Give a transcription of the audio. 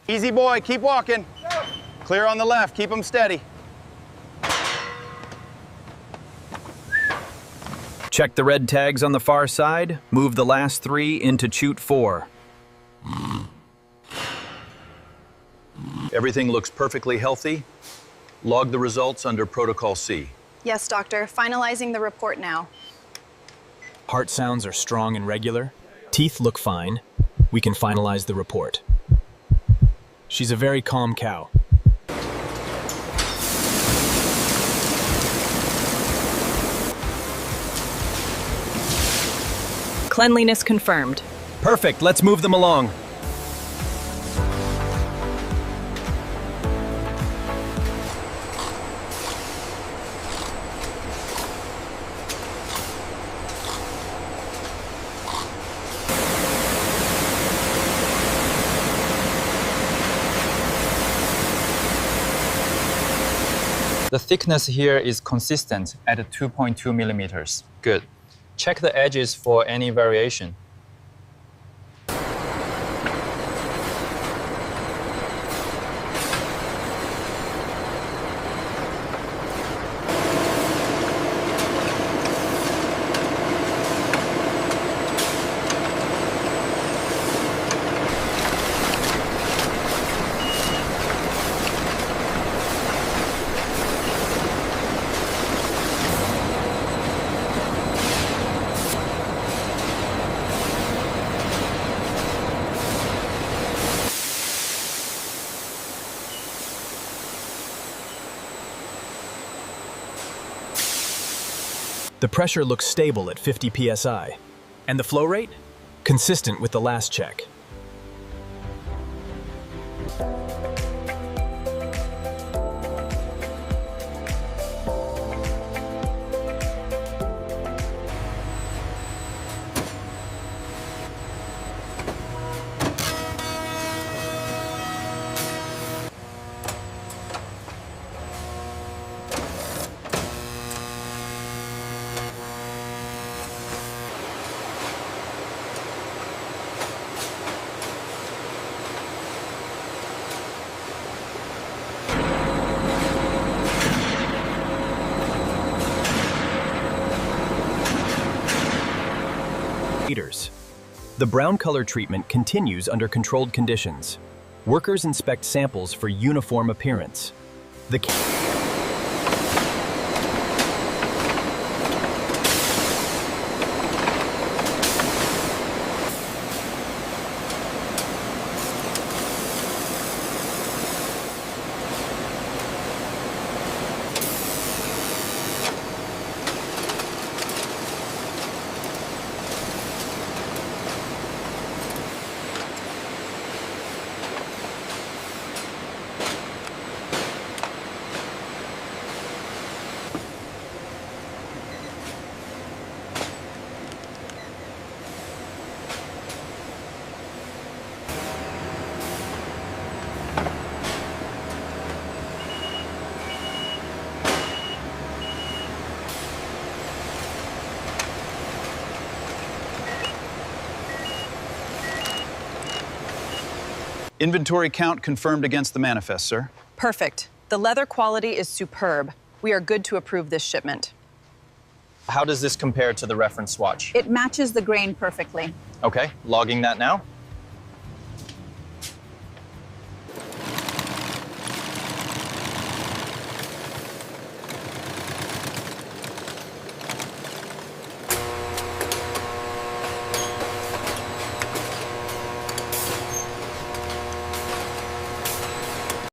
Easy boy, keep walking. Clear on the left, keep them steady. Check the red tags on the far side. Move the last 3 into chute 4. Everything looks perfectly healthy. Log the results under Protocol C. Yes, doctor. Finalizing the report now. Heart sounds are strong and regular. Teeth look fine. We can finalize the report. She's a very calm cow. Cleanliness confirmed. Perfect, let's move them along. The thickness here is consistent at 2.2 millimeters. Good. Check the edges for any variation. The pressure looks stable at 50 psi. And the flow rate? Consistent with the last check. The brown color treatment continues under controlled conditions. Workers inspect samples for uniform appearance. The Inventory count confirmed against the manifest, sir. Perfect. The leather quality is superb. We are good to approve this shipment. How does this compare to the reference swatch? It matches the grain perfectly. Okay, logging that now.